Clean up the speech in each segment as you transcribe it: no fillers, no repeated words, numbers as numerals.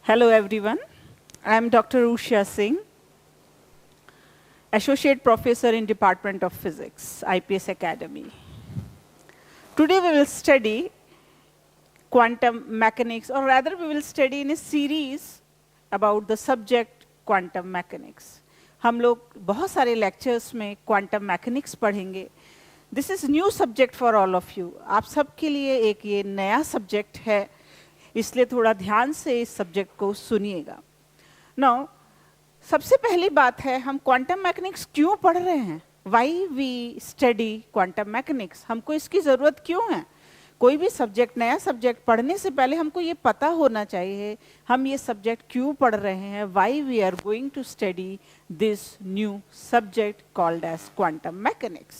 Hello everyone, I am Dr. Usha Singh, Associate Professor in Department of Physics, IPS Academy. Today we will study quantum mechanics, or rather we will study in a series about the subject quantum mechanics. हम लोग बहुत सारे lectures में quantum mechanics पढ़ेंगे. This is new subject for all of you. आप सबके लिए एक ये नया subject है, इसलिए थोड़ा ध्यान से इस सब्जेक्ट को सुनिएगा. नाउ सबसे पहली बात है, हम क्वांटम मैकेनिक्स क्यों पढ़ रहे हैं? Why we study quantum mechanics? हमको इसकी ज़रूरत क्यों है? कोई भी सब्जेक्ट, नया सब्जेक्ट पढ़ने से पहले हमको ये पता होना चाहिए हम ये सब्जेक्ट क्यों पढ़ रहे हैं. Why we are going to study this new subject called as quantum mechanics.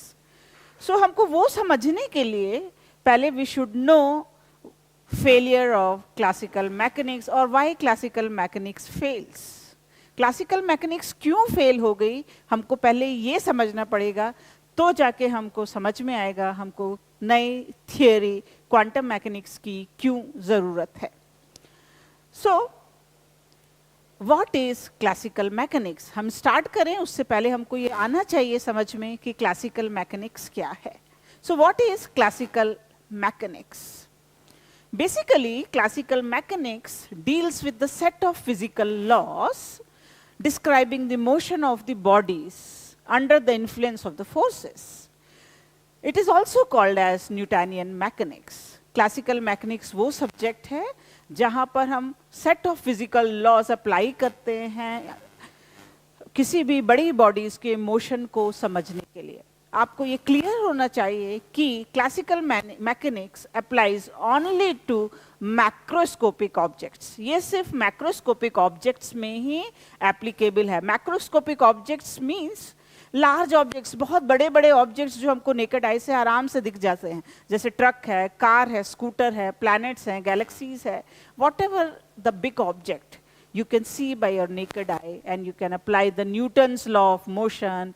So हमको वो समझने के लिए पहले we should know failure of classical mechanics or why classical mechanics fails. Classical mechanics क्यों fail हो गई, हमको पहले ये समझना पड़ेगा, तो जाके हमको समझ में आएगा हमको नई थियोरी क्वांटम मैकेनिक्स की क्यों ज़रूरत है. So what is classical mechanics? हम स्टार्ट करें उससे पहले हमको ये आना चाहिए समझ में कि क्लासिकल मैकेनिक्स क्या है. So what is classical mechanics? Basically, classical mechanics deals with the set of physical laws describing the motion of the bodies under the influence of the forces. It is also called as Newtonian mechanics. Classical mechanics वो subject है जहाँ पर हम set of physical laws apply करते हैं किसी भी बड़ी bodies के motion को समझने के लिए. आपको ये क्लियर होना चाहिए कि classical mechanics applies only to macroscopic objects. ये सिर्फ मैक्रोस्कोपिक ऑब्जेक्ट्स में ही एप्लीकेबल है. Macroscopic objects means large objects, बहुत बड़े बड़े ऑब्जेक्ट्स जो हमको नेकेड आई से आराम से दिख जाते हैं, जैसे ट्रक है, कार है, स्कूटर है, प्लैनेट्स हैं, गैलेक्सीज है. What ever the big object you can see by your naked eye and you can apply the Newton's law of motion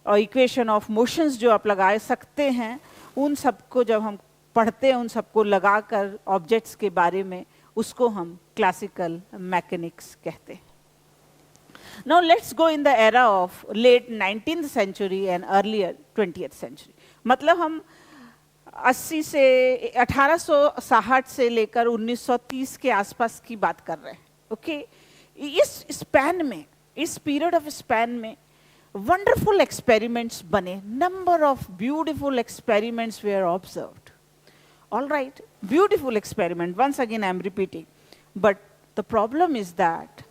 और इक्वेशन ऑफ मोशंस जो आप लगा सकते हैं, उन सबको जब हम पढ़ते हैं उन सबको लगाकर ऑब्जेक्ट्स के बारे में, उसको हम क्लासिकल मैकेनिक्स कहते हैं. Now let's go in the era of late 19th century and earlier 20th century. मतलब हम 80 से 1860 से लेकर 1930 के आसपास की बात कर रहे हैं. ओके, इस स्पैन में, इस पीरियड ऑफ स्पैन में wonderful experiments bane, number of beautiful experiments were observed. All right, beautiful experiment, once again I am repeating, but the problem is that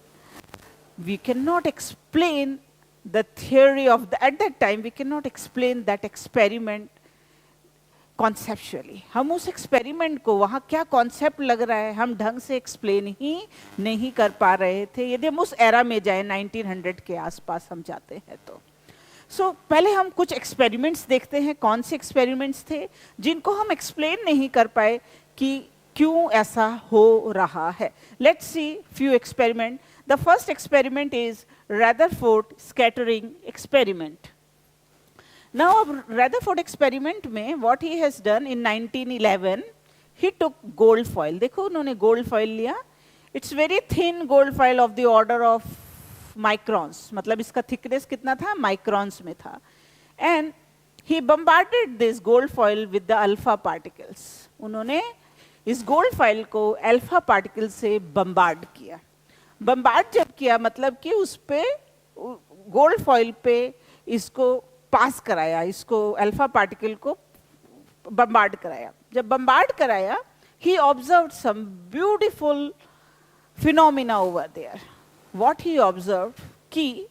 we cannot explain the theory of at that time we cannot explain that experiment conceptually. हम उस experiment को वहाँ क्या concept लग रहा है हम ढंग से explain ही नहीं कर पा रहे थे. यदि हम उस era में जाए 1900 के आसपास हम जाते हैं तो. So पहले हम कुछ experiments देखते हैं. कौन से experiments थे जिनको हम explain नहीं कर पाए कि क्यों ऐसा हो रहा है. Let's see few experiment. The first experiment is Rutherford scattering experiment. Now, Rutherford experiment में what he has done in 1911, he took gold foil. देखो उन्होंने gold foil लिया. It's very thin gold foil of the order of microns. मतलब इसका thickness कितना था? Microns में था. And he bombarded this gold foil with the alpha particles. उन्होंने इस gold foil को alpha particles से bombard किया. Bombard जब किया मतलब कि उस पे gold foil पे इसको पास कराया, इसको अल्फा पार्टिकल को बम्बार्ड कराया. जब बम्बार्ड कराया, he observed some beautiful phenomena over there. What he observed कि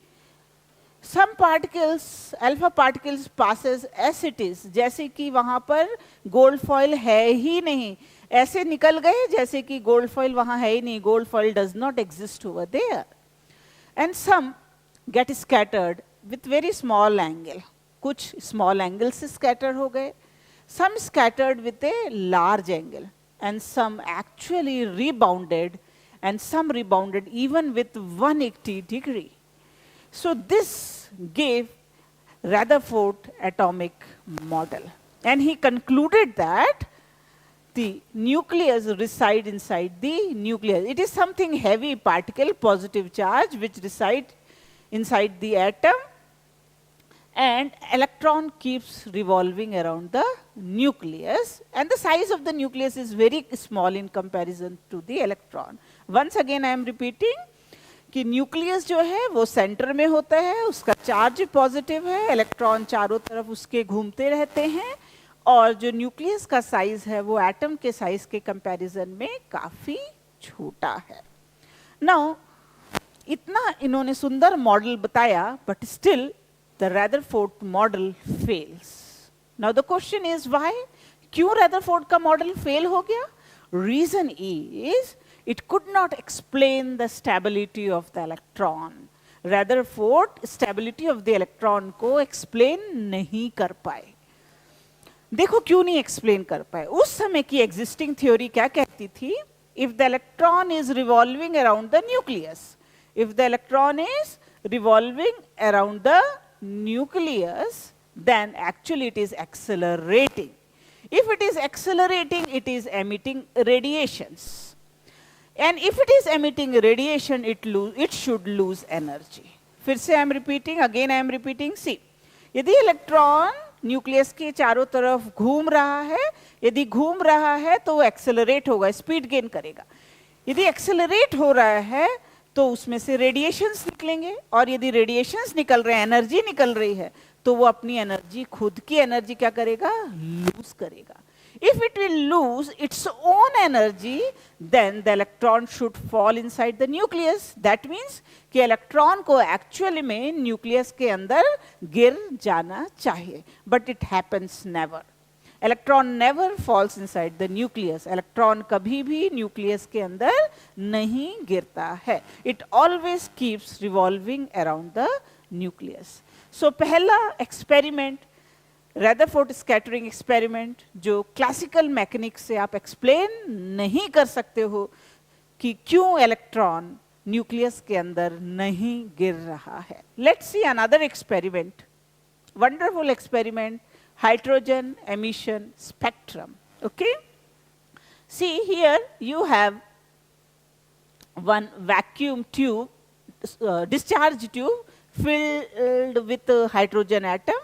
some particles, alpha particles passes as it is, जैसे कि वहाँ पर गोल्ड फॉइल है ही नहीं, ऐसे निकल गए जैसे कि गोल्ड फॉइल वहाँ है ही नहीं. Gold foil does not exist over there. And some get scattered with very small angle. कुछ small angle से scatter हो गए. Some scattered with a large angle. And some actually rebounded. And some rebounded even with 180 degree. So this gave Rutherford atomic model. And he concluded that the nucleus reside inside the nucleus. It is something heavy particle, positive charge, which reside inside the atom, and electron keeps revolving around the nucleus, and the size of the nucleus is very small in comparison to the electron. Once again I am repeating कि nucleus जो है वो centre में होता है, उसका charge positive है, electron चारों तरफ उसके घूमते रहते हैं, और जो न्यूक्लियस का साइज है वो एटम के साइज के कंपैरिजन में काफी छोटा है. नाउ इतना इन्होंने सुंदर मॉडल बताया, but still the Rutherford model fails. Now the question is why? क्यों Rutherford का मॉडल फेल हो गया? Reason is it could not explain the stability of the electron. Rutherford stability of the electron को explain नहीं कर पाए. देखो क्यों नहीं explain कर पाए. उस समय की existing theory क्या कहती थी? If the electron is revolving around the nucleus, if the electron is revolving around the nucleus, then actually it is accelerating. If it is accelerating, it is emitting radiations. And if it is emitting radiation, it should lose energy. फिर से I am repeating, again I am repeating. See, यदि electron nucleus के चारों तरफ घूम रहा है, यदि घूम रहा है तो वो एक्सेलरेट होगा, स्पीड गेन करेगा. यदि एक्सेलरेट हो रहा है तो उसमें से रेडिएशंस निकलेंगे, और यदि रेडिएशंस निकल रहे हैं, एनर्जी निकल रही है, तो वो अपनी एनर्जी, खुद की एनर्जी क्या करेगा? लूज करेगा. If it will lose its own energy, then the electron should fall inside the nucleus. That means कि इलेक्ट्रॉन को एक्चुअली में न्यूक्लियस के अंदर गिर जाना चाहिए, but it happens never. Electron never falls inside the nucleus. Electron कभी भी न्यूक्लियस के अंदर नहीं गिरता है. It always keeps revolving around the nucleus. So पहला एक्सपेरिमेंट, रदरफोर्ड स्कैटरिंग एक्सपेरिमेंट, जो क्लासिकल मैकेनिक्स से आप एक्सप्लेन नहीं कर सकते हो कि क्यों इलेक्ट्रॉन न्यूक्लियस के अंदर नहीं गिर रहा है. Let's see another experiment, wonderful experiment, hydrogen emission spectrum. Okay, see here you have one vacuum tube, discharge tube filled with a hydrogen atom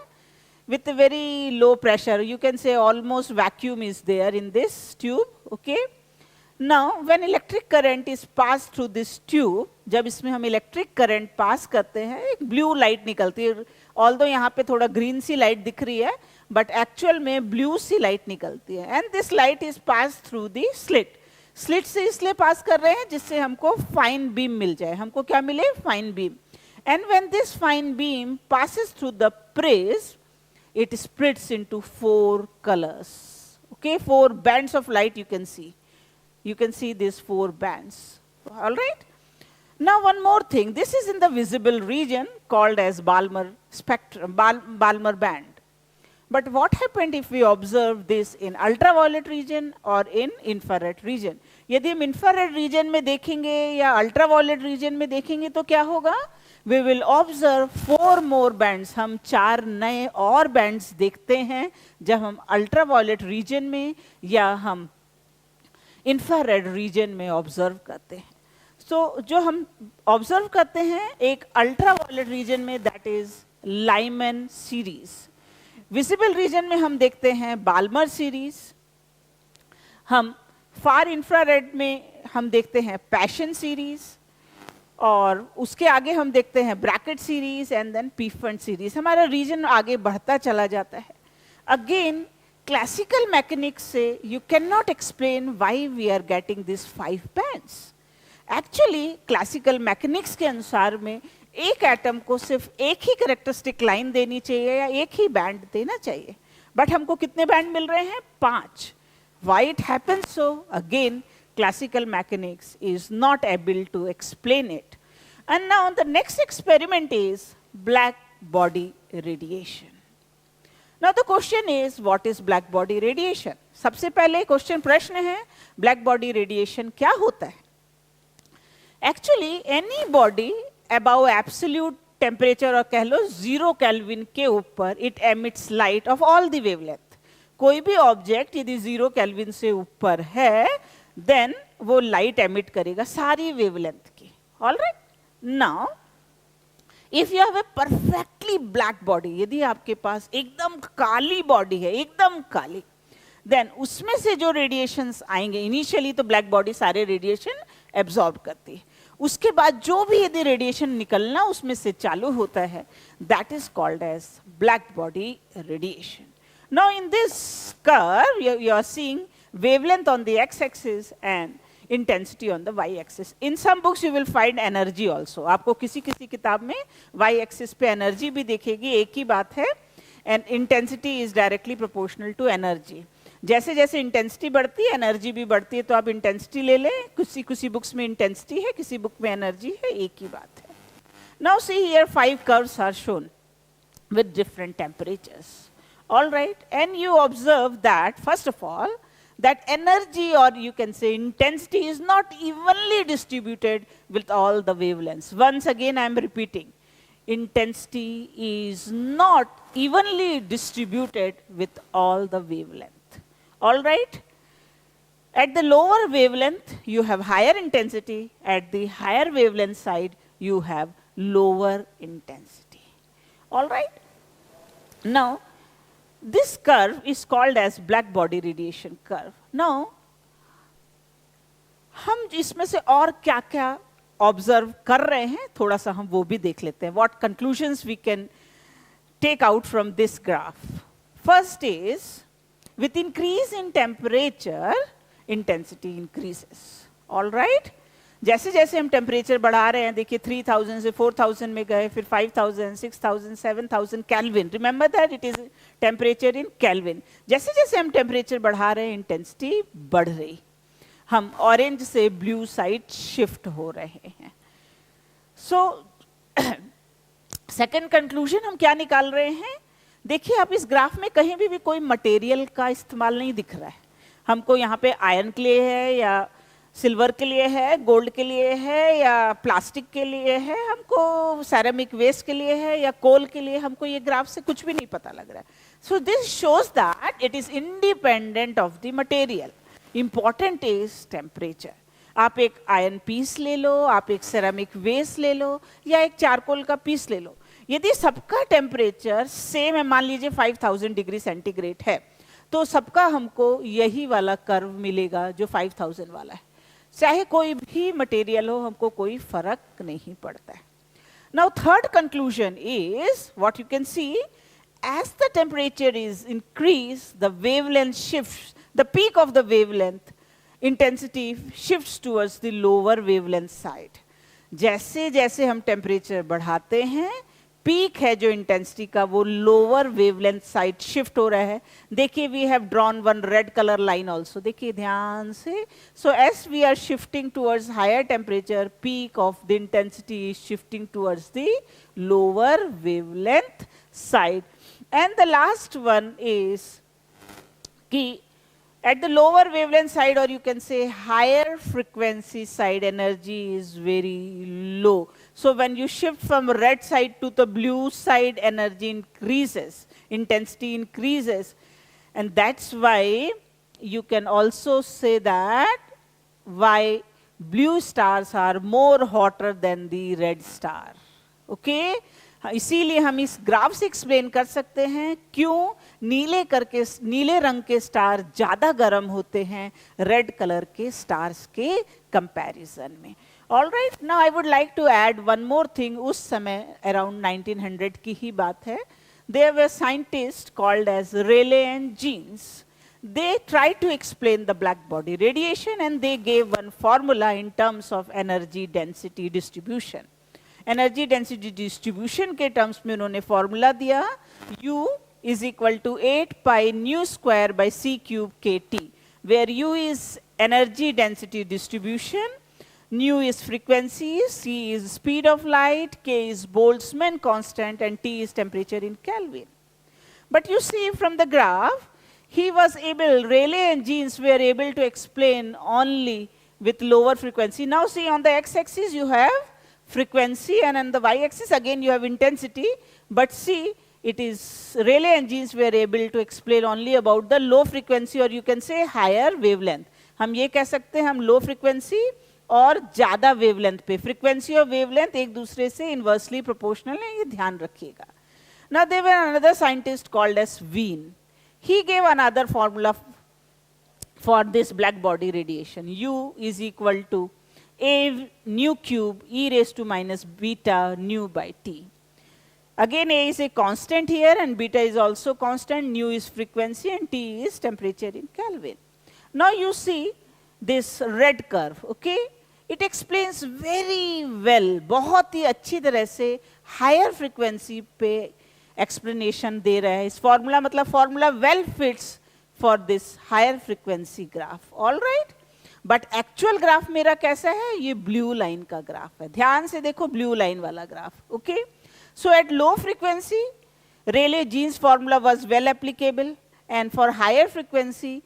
with a very low pressure. You can say almost vacuum is there in this tube. Okay, now when electric current is passed through this tube, जब इसमें हम electric current pass करते हैं, एक blue light निकलती है. Although यहाँ पे थोड़ा ग्रीन सी लाइट दिख रही है, बट एक्चुअल में ब्लू सी लाइट निकलती है. And this light is pass through the slit. Slit से इसलिए पास कर रहे हैं जिससे हमको फाइन बीम मिल जाए. हमको क्या मिले? Fine beam. And when this fine beam passes through the prism, it splits into 4 colors. Okay, 4 bands of light you can see. You can see these 4 bands. All right. Now one more thing. This is in the visible region called as Balmer spectrum, Balmer band. But what happened if we observe this in ultraviolet region or in infrared region? यदि हम infrared region में देखेंगे या ultraviolet region में देखेंगे तो क्या होगा? We will observe 4 more bands. हम 4 नए और bands देखते हैं जब हम ultraviolet region में या हम infrared region में observe करते हैं. So जो हम observe करते हैं एक ultraviolet region में, that is Lyman series. Visible region में हम देखते हैं बाल्मर सीरीज. हम फार इंफ्रारेड में हम देखते हैं पैशन सीरीज, और उसके आगे हम देखते हैं bracket series and then Pfund series. हमारा रीजन आगे बढ़ता चला जाता है. अगेन क्लासिकल मैकेनिक्स से you can not explain why we are getting this 5 bands. Actually classical mechanics के अनुसार में एक एटम को सिर्फ एक ही कैरेक्टरिस्टिक लाइन देनी चाहिए या एक ही बैंड देना चाहिए, बट हमको कितने बैंड मिल रहे हैं? 5. Why it happens so? Again classical mechanics is not able to explain it. And now the next experiment is black body radiation. Now the question is, what is black body radiation? सबसे पहले question प्रश्न है, black body radiation क्या होता है? Actually any body above absolute temperature और कह लो 0 Kelvin के ऊपर it emits light of all the wavelength. कोई भी ऑब्जेक्ट यदि 0 केल्विन से ऊपर है देन वो लाइट एमिट करेगा सारी वेवलेंथ की. Alright, now if you have a perfectly black body, यदि आपके पास एकदम काली बॉडी है, एकदम काली, देन उसमें से जो रेडिएशंस आएंगे, इनिशियली तो ब्लैक बॉडी सारे रेडिएशन एब्जॉर्ब करती है, उसके बाद जो भी यदि रेडिएशन निकलना उसमें से चालू होता है, that is called as black body radiation. Now in this curve, you are seeing wavelength on the x-axis and intensity on the y-axis. In some books you will find energy also. आपको किसी किसी किताब में y-axis पे energy भी दिखेगी, एक ही बात है. And intensity is directly proportional to energy. जैसे जैसे intensity बढ़ती है, energy भी बढ़ती है, तो आप intensity ले लें. किसी किसी books में intensity है, किसी book में energy है, एक ही बात है. Now see here 5 curves are shown with different temperatures. All right, and you observe that first of all that energy, or you can say intensity, is not evenly distributed with all the wavelengths. Once again I am repeating, intensity is not evenly distributed with all the wavelength. All right, at the lower wavelength you have higher intensity, at the higher wavelength side you have lower intensity. All right, now this curve is called as black body radiation curve. Now, हम इसमें से और क्या क्या observe कर रहे हैं, थोड़ा सा हम वो भी देख लेते हैं. What conclusions we can take out from this graph? First is, with increase in temperature, intensity increases. All right? जैसे जैसे हम टेम्परेचर बढ़ा रहे हैं, देखिए 3000 से 4000 में गए, फिर 5000, 6000, 7000 kelvin. Remember that it is temperature in kelvin. जैसे जैसे हम टेम्परेचर बढ़ा रहे हैं, इंटेंसिटी बढ़ रही, हम ऑरेंज से ब्लू साइड शिफ्ट हो रहे हैं. सो सेकेंड कंक्लूजन हम क्या निकाल रहे हैं, देखिए आप इस ग्राफ में कहीं भी कोई मटेरियल का इस्तेमाल नहीं दिख रहा है. हमको यहाँ पे आयरन के लिए है, या सिल्वर के लिए है, गोल्ड के लिए है, या प्लास्टिक के लिए है, हमको सेरेमिक वेस्ट के लिए है, या कोल के लिए, हमको ये ग्राफ से कुछ भी नहीं पता लग रहा है. So this shows that it is independent of the material. Important is temperature. आप एक आयरन पीस ले लो, आप एक सेरेमिक वेस्ट ले लो, या एक चारकोल का पीस ले लो, यदि सबका टेम्परेचर सेम है, मान लीजिए 5000 डिग्री सेंटीग्रेड है, तो सबका हमको यही वाला कर्व मिलेगा जो 5000 वाला है. चाहे कोई भी मटेरियल हो, हमको कोई फर्क नहीं पड़ता है. Now third conclusion is what you can see, as the temperature is increase the wavelength shift, the peak of the wavelength intensity shifts towards the lower wavelength side. जैसे जैसे हम टेम्परेचर बढ़ाते हैं, पीक है जो इंटेंसिटी का, वो lower wavelength side shift हो रहा है. देखिए we have drawn one red colour line also, देखिए ध्यान से. So as we are shifting towards higher temperature, peak of the intensity is shifting towards the lower wavelength side. And the last one is कि at the lower wavelength side, or you can say higher frequency side, energy is very low. So when you shift from red side to the blue side, energy increases, intensity increases. And that's why you can also say that why blue stars are more hotter than the red star. Okay? इसीलिए हम इस graph से explain कर सकते हैं क्यों नीले रंग के स्टार ज्यादा गर्म होते हैं रेड कलर के स्टार्स के कंपैरिजन में. All right, now I would like to add one more thing. उस समय अराउंड 1900 की ही बात है. There were scientist called as Rayleigh and Jeans. They tried to explain the black body radiation and they gave one formula in terms of energy density distribution. Energy density distribution के terms में उन्होंने formula दिया, U is equal to 8 pi nu square by c cube kt, where U is energy density distribution, nu is frequency, c is speed of light, k is Boltzmann constant, and T is temperature in Kelvin. But you see from the graph, Rayleigh and Jeans were able to explain only with lower frequency. Now see, on the x-axis you have frequency, and on the y-axis again you have intensity. But see, it is Rayleigh engines were able to explain only about the low frequency or you can say higher wavelength. हम ये कह सकते हैं हम low frequency और ज़्यादा wavelength पे, frequency और वेवलेंथ एक दूसरे से इन्वर्सली प्रोपोर्शनल है, ये ध्यान रखिएगा. Now there were another scientist called as Wien. He gave another formula for this black body radiation. U is equal to A nu cube e raised to minus beta nu by T. Again, A is a constant here and beta is also constant, nu is frequency and T is temperature in Kelvin. Now you see this red curve, okay? It explains very well, बहुत ही अच्छी तरह से higher frequency पे explanation दे रहा है. इस formula मतलब formula well fits for this higher frequency graph, all right? But actual graph मेरा कैसा है? ये blue line का graph है. ध्यान से देखो blue line वाला graph, okay? So at low frequency, Rayleigh-Jeans formula was well applicable, and for higher frequency,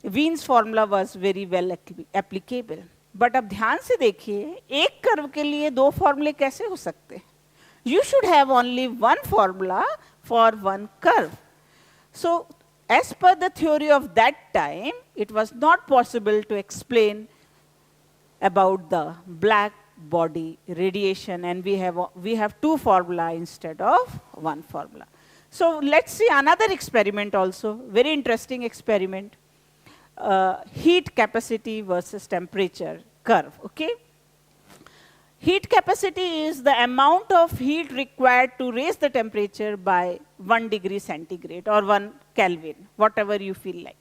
Wien's formula was very well applicable. But अब ध्यान से देखिए, एक कर्व के लिए दो फॉर्मूले कैसे हो सकते हैं? You should have only one formula for one curve. So, as per the theory of that time, it was not possible to explain about the black body radiation, and we have two formula instead of one formula. So let's see another experiment also, very interesting experiment. Heat capacity versus temperature curve, okay? Heat capacity is the amount of heat required to raise the temperature by 1 degree centigrade or 1 Kelvin, whatever you feel like.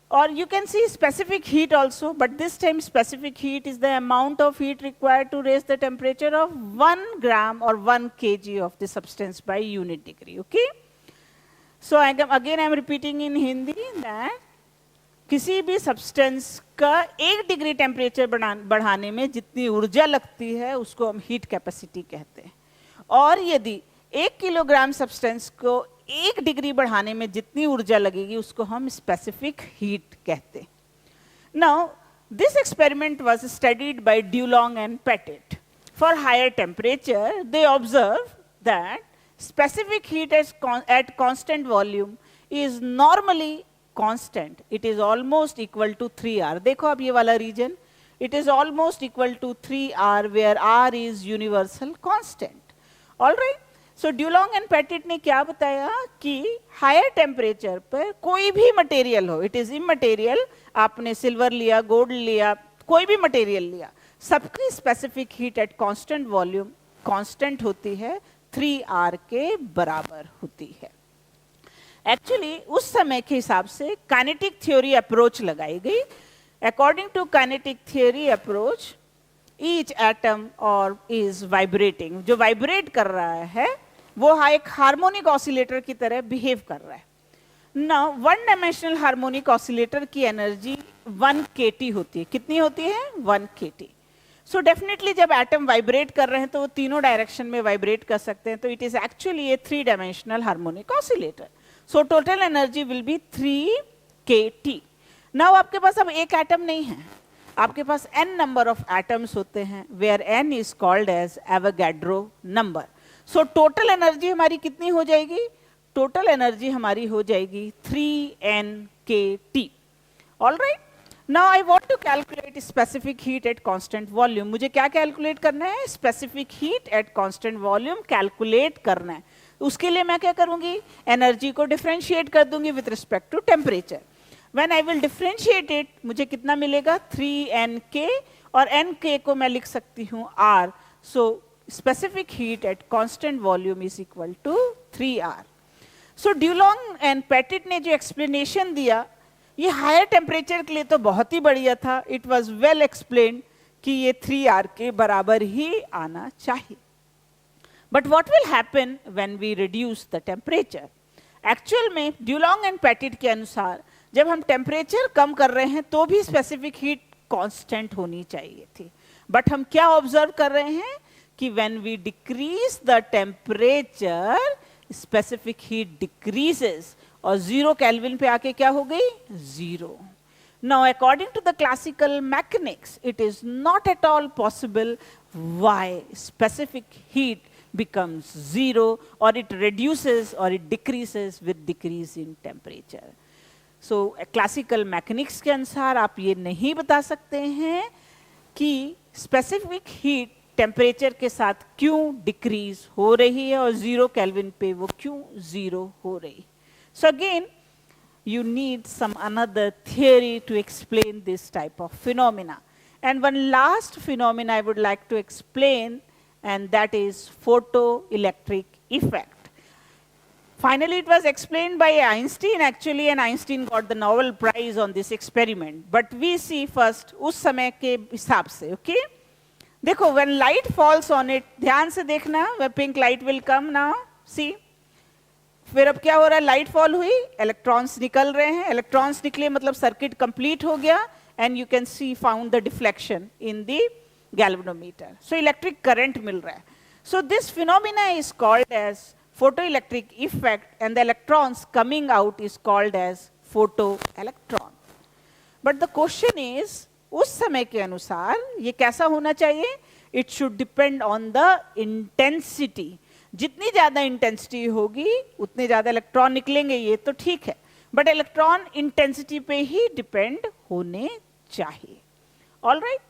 Or you can see specific heat also, but this time specific heat is the amount of heat required to raise the temperature of 1 gram or 1 kg of the substance by unit degree, okay? So again I am repeating in Hindi that किसी भी substance का 1 degree temperature बढ़ाने में जितनी ऊर्जा लगती है उसको हम हीट कैपेसिटी कहते हैं. और यदि 1 किलोग्राम सब्सटेंस को 1 डिग्री बढ़ाने में जितनी ऊर्जा लगेगी उसको हम स्पेसिफिक हीट कहते हैं. Now this experiment was studied by Dulong and Petit. For higher temperature they observe that specific heat at constant volume is normally constant. It is almost equal to 3R. देखो अब ये वाला region, it is almost equal to 3R where R is universal constant. All right? So Dulong and Pettit ने क्या बताया कि higher temperature पर कोई भी material हो, it is immaterial, आपने silver लिया, gold लिया, कोई भी material लिया, सबकी specific heat at constant volume constant होती है, 3R के बराबर होती है. एक्चुअली उस समय के हिसाब से काइनेटिक थ्योरी अप्रोच लगाई गई. According to kinetic theory approach, each atom और इज वाइब्रेटिंग. जो वाइब्रेट कर रहा है वो एक हार्मोनिक ऑसिलेटर की तरह बिहेव कर रहा है. नाउ 1 डायमेंशनल हार्मोनिक ऑसिलेटर की एनर्जी 1 kT होती है. कितनी होती है? 1 kT. सो डेफिनेटली जब एटम वाइब्रेट कर रहे हैं तो वो तीनों डायरेक्शन में वाइब्रेट कर सकते हैं. तो it is actually A 3 dimensional harmonic oscillator. So total energy will be 3 kT. Now आपके पास अब एक एटम नहीं है, आपके पास n number of atoms होते हैं, where n is called as Avogadro number. So total energy हमारी कितनी हो जाएगी? Total energy हमारी हो जाएगी 3n kT. All right? Now I want to calculate specific heat at constant volume. मुझे क्या कैलकुलेट करना है? Specific heat at constant volume calculate करना है. उसके लिए मैं क्या करूंगी? एनर्जी को डिफरेंशिएट कर दूंगी with respect to temperature. When I will differentiate it, मुझे कितना मिलेगा? 3nk, और nk को मैं लिख सकती हूँ r. So specific heat at constant volume is equal to 3r. So Dulong and Petit ने जो एक्सप्लेनेशन दिया ये हायर टेम्परेचर के लिए तो बहुत ही बढ़िया था. इट वॉज वेल एक्सप्लेन्ड कि ये 3r के बराबर ही आना चाहिए. But what will happen when we reduce the temperature? Actual में Dulong and Pettit के अनुसार जब हम टेम्परेचर कम कर रहे हैं तो भी स्पेसिफिक हीट कांस्टेंट होनी चाहिए थी. बट हम क्या ऑब्जर्व कर रहे हैं कि when we decrease the temperature, specific heat decreases और 0 केल्विन पे आके क्या हो गई? 0. Now according to the classical mechanics, it is not at all possible why specific heat becomes zero, or it reduces or it decreases with decrease in temperature. So classical mechanics के अनुसार आप ये नहीं बता सकते हैं कि specific heat टेम्परेचर के साथ क्यों डिक्रीज हो रही है और 0 केल्विन पे वो क्यों 0 हो रही. So again you need some another theory to explain this type of phenomena. And one last phenomena I would like to explain, and that is photoelectric effect. Finally, it was explained by Einstein actually, and Einstein got the Nobel Prize on this experiment. But we see first उस समय के हिसाब से, okay? देखो, when light falls on it, ध्यान से देखना, where pink light will come now, see? फिर अब क्या हो रहा है, लाइट फॉल हुई, इलेक्ट्रॉन्स निकल रहे हैं, इलेक्ट्रॉन्स निकले मतलब सर्किट कंप्लीट हो गया, and you can see found the deflection in the galvanometer. So electric current मिल रहा है. So this phenomena is called as photoelectric effect, and the electrons coming out is called as photo electron. But the question is, उस समय के अनुसार ये कैसा होना चाहिए? It should depend on the intensity. जितनी ज्यादा इंटेंसिटी होगी उतने ज्यादा इलेक्ट्रॉन निकलेंगे, ये तो ठीक है, बट इलेक्ट्रॉन इंटेंसिटी पे ही डिपेंड होने चाहिए. ऑलराइट,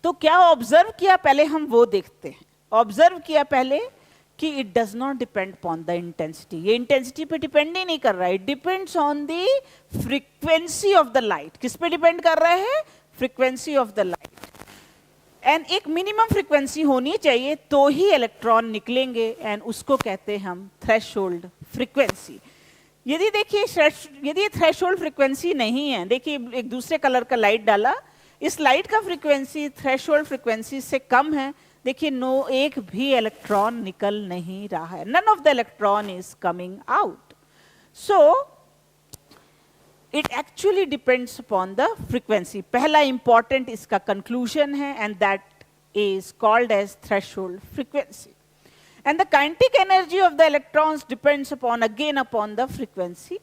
तो क्या ऑब्जर्व किया पहले हम वो देखते हैं. ऑब्जर्व किया पहले कि it does not depend upon the intensity. ये इंटेंसिटी पे डिपेंड ही नहीं कर रहा है, it depends on the frequency of the light. किस पे डिपेंड कर रहा है? Frequency of the light. And एक मिनिमम फ्रीक्वेंसी होनी चाहिए तो ही इलेक्ट्रॉन निकलेंगे, एंड उसको कहते हैं हम थ्रेशोल्ड फ्रीक्वेंसी. यदि देखिए, यदि थ्रेशोल्ड फ्रीक्वेंसी नहीं है, देखिए एक दूसरे कलर का लाइट डाला, इस लाइट का फ्रीक्वेंसी थ्रेशोल्ड फ्रीक्वेंसी से कम है, देखिए एक भी इलेक्ट्रॉन निकल नहीं रहा है. None of the electron is coming out. So it actually depends upon the frequency. पहला important इसका conclusion है, and that is called as threshold frequency. And the kinetic energy of the electrons depends again upon the frequency,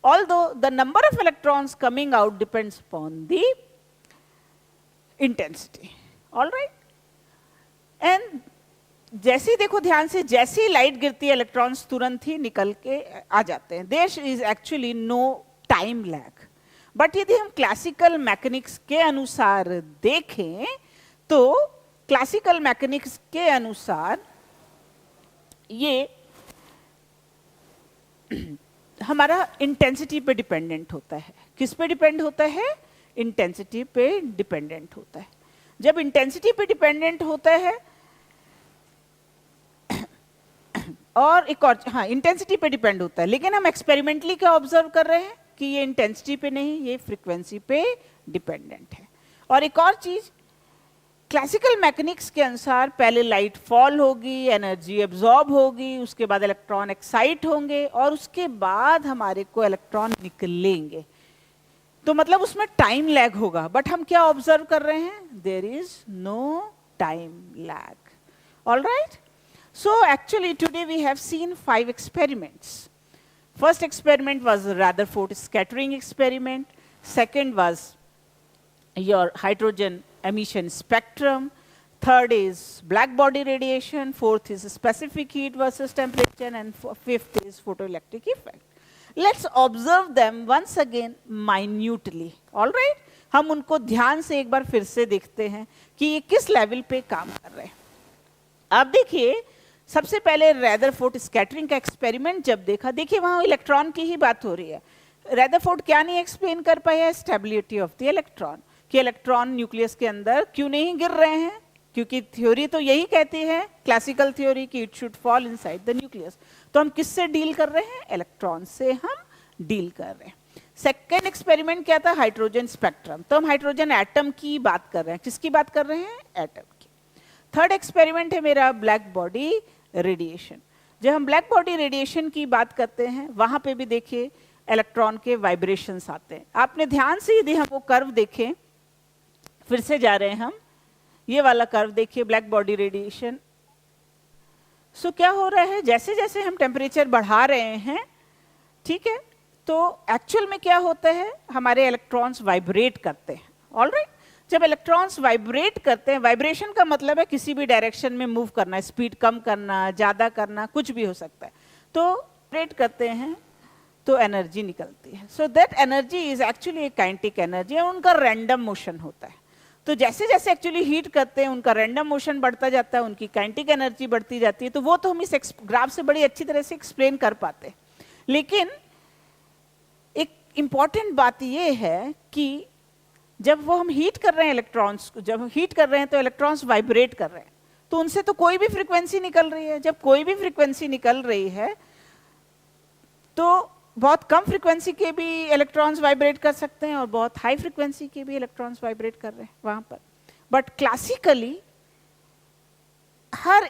although the number of electrons coming out depends upon the intensity. All right? And जैसे देखो ध्यान से, जैसी light गिरती है electrons तुरंत ही निकल के आ जाते हैं. There is actually no time lag. But यदि हम क्लासिकल मैकेनिक्स के अनुसार देखें तो क्लासिकल मैकेनिक्स के अनुसार ये हमारा इंटेंसिटी पे डिपेंडेंट होता है. किस पे डिपेंड होता है? इंटेंसिटी पे डिपेंडेंट होता है. जब इंटेंसिटी पे डिपेंडेंट होता है, और एक और, हाँ, इंटेंसिटी पे डिपेंड होता है, लेकिन हम एक्सपेरिमेंटली क्या ऑब्जर्व कर रहे हैं कि ये इंटेंसिटी पे नहीं, ये फ्रीक्वेंसी पे डिपेंडेंट है. और एक और चीज, क्लासिकल मैकेनिक्स के अनुसार पहले लाइट फॉल होगी, एनर्जी एब्जॉर्ब होगी, उसके बाद इलेक्ट्रॉन एक्साइट होंगे, और उसके बाद हमारे को इलेक्ट्रॉन निकलेंगे. तो मतलब उसमें टाइम लैग होगा. बट हम क्या ऑब्जर्व कर रहे हैं? There is no time lag. Alright, so actually today we have seen 5 experiments. First experiment was Rutherford scattering experiment. Second was your hydrogen emission spectrum. Third is black body radiation. Fourth is specific heat versus temperature. And fifth is photoelectric effect. Let's observe them once again minutely. All right? हम उनको ध्यान से एक बार फिर से देखते हैं कि ये किस लेवल पे काम कर रहे हैं. अब देखिए, सबसे पहले रदरफोर्ड स्कैटरिंग का एक्सपेरिमेंट जब देखा, देखिए वहां इलेक्ट्रॉन की ही बात हो रही है. रदरफोर्ड क्या नहीं एक्सप्लेन कर पाया? स्टेबिलिटी ऑफ द इलेक्ट्रॉन, कि इलेक्ट्रॉन न्यूक्लियस के अंदर क्यों नहीं गिर रहे हैं, क्योंकि थ्योरी तो यही कहती है, क्लासिकल थ्योरी, कि it should fall inside the nucleus. तो हम किससे डील कर रहे हैं? इलेक्ट्रॉन से हम डील कर रहे हैं. सेकेंड एक्सपेरिमेंट क्या था? Hydrogen spectrum. तो हम हाइड्रोजन एटम की बात कर रहे हैं. किसकी बात कर रहे हैं? एटम की. थर्ड एक्सपेरिमेंट है मेरा ब्लैक बॉडी रेडिएशन. जब हम ब्लैक बॉडी रेडिएशन की बात करते हैं, वहां पे भी देखिए इलेक्ट्रॉन के वाइब्रेशंस आते हैं. आपने ध्यान से यदि हम वो कर्व देखें, फिर से जा रहे हैं हम, ये वाला कर्व देखिए, ब्लैक बॉडी रेडिएशन. सो क्या हो रहा है? जैसे जैसे हम टेम्परेचर बढ़ा रहे हैं, ठीक है, तो एक्चुअल में क्या होता है? हमारे इलेक्ट्रॉन्स वाइब्रेट करते हैं. ऑलराइट, जब इलेक्ट्रॉन्स वाइब्रेट करते हैं, वाइब्रेशन का मतलब है किसी भी डायरेक्शन में मूव करना, स्पीड कम करना, ज़्यादा करना, कुछ भी हो सकता है, तो वाइब्रेट करते हैं तो एनर्जी निकलती है. So that energy is actually एक काइनेटिक एनर्जी है, उनका रैंडम मोशन होता है. तो जैसे जैसे एक्चुअली हीट करते हैं उनका रैंडम मोशन बढ़ता जाता है, उनकी काइनेटिक एनर्जी बढ़ती जाती है. तो वो तो हम इस ग्राफ से बड़ी अच्छी तरह से एक्सप्लेन कर पाते हैं. लेकिन एक इम्पॉर्टेंट बात ये है कि जब वो हम हीट कर रहे हैं इलेक्ट्रॉन्स को, जब हीट कर रहे हैं तो इलेक्ट्रॉन्स वाइब्रेट कर रहे हैं, तो उनसे तो कोई भी फ्रीक्वेंसी निकल रही है. जब कोई भी फ्रीक्वेंसी निकल रही है तो बहुत कम फ्रीक्वेंसी के भी इलेक्ट्रॉन्स वाइब्रेट कर सकते हैं और बहुत हाई फ्रीक्वेंसी के भी इलेक्ट्रॉन्स वाइब्रेट कर रहे हैं वहां पर. बट क्लासिकली हर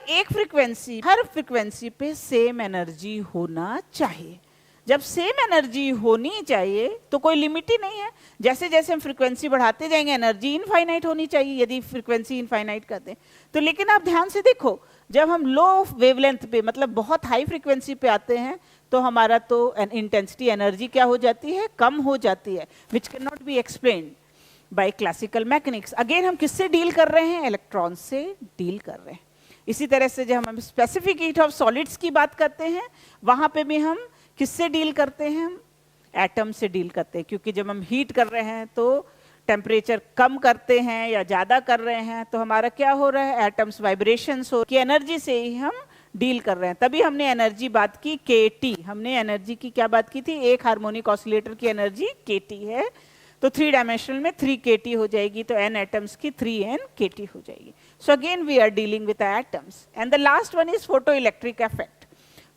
फ्रीक्वेंसी पे सेम एनर्जी होना चाहिए. जब सेम एनर्जी होनी चाहिए तो कोई लिमिट ही नहीं है. जैसे जैसे हम फ्रीक्वेंसी बढ़ाते जाएंगे एनर्जी इनफाइनाइट होनी चाहिए यदि फ्रीक्वेंसी इनफाइनाइट कर दें तो. लेकिन आप ध्यान से देखो, जब हम लो वेवलेंथ पे मतलब बहुत हाई फ्रीक्वेंसी पे आते हैं तो हमारा तो इंटेंसिटी एनर्जी क्या हो जाती है, कम हो जाती है, which can not be explained bye classical mechanics. Again हम किससे डील कर रहे हैं, इलेक्ट्रॉन से डील कर रहे हैं. इसी तरह से जब हम स्पेसिफिक हीट ऑफ सॉलिड्स की बात करते हैं वहां पे भी हम किससे डील करते हैं, हम एटम से डील करते हैं. क्योंकि जब हम हीट कर रहे हैं तो टेम्परेचर कम करते हैं या ज़्यादा कर रहे हैं तो हमारा क्या हो रहा है, एटम्स वाइब्रेशंस हो की एनर्जी से ही हम डील कर रहे हैं. तभी हमने एनर्जी बात की kT. हमने एनर्जी की क्या बात की थी, एक हार्मोनिक ऑसिलेटर की एनर्जी kT है. तो 3 डायमेंशनल में 3 kT हो जाएगी, तो n एटम्स की 3n kT हो जाएगी. So again we are dealing with atoms. And the last one is photoelectric effect.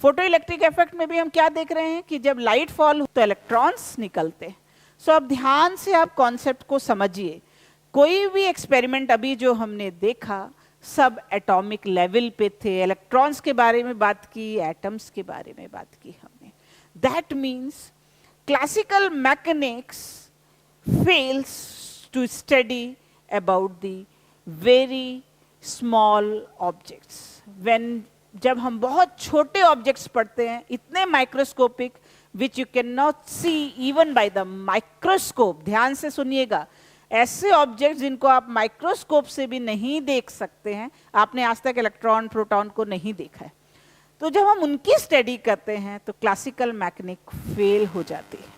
Photoelectric effect में भी हम क्या देख रहे हैं कि जब लाइट फॉल हो तो इलेक्ट्रॉन्स निकलते हैं. सो अब ध्यान से आप कॉन्सेप्ट को समझिए. कोई भी एक्सपेरिमेंट अभी जो हमने देखा सब एटॉमिक लेवल पे थे. इलेक्ट्रॉन्स के बारे में बात की, एटम्स के बारे में बात की हमने. That means classical mechanics fails to study about the very small objects. When जब हम बहुत छोटे ऑब्जेक्ट्स पढ़ते हैं, इतने microscopic which you can not see even by the microscope. ध्यान से सुनिएगा, ऐसे ऑब्जेक्ट्स जिनको आप माइक्रोस्कोप से भी नहीं देख सकते हैं. आपने आज तक इलेक्ट्रॉन प्रोटॉन को नहीं देखा है, तो जब हम उनकी स्टडी करते हैं तो क्लासिकल मैकेनिक फेल हो जाती है.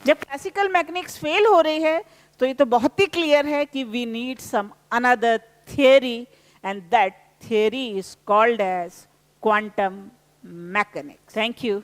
जब क्लासिकल मैकेनिक्स फेल हो रही है तो ये तो बहुत ही क्लियर है कि we need some another theory and that theory is called as quantum mechanics. Thank you.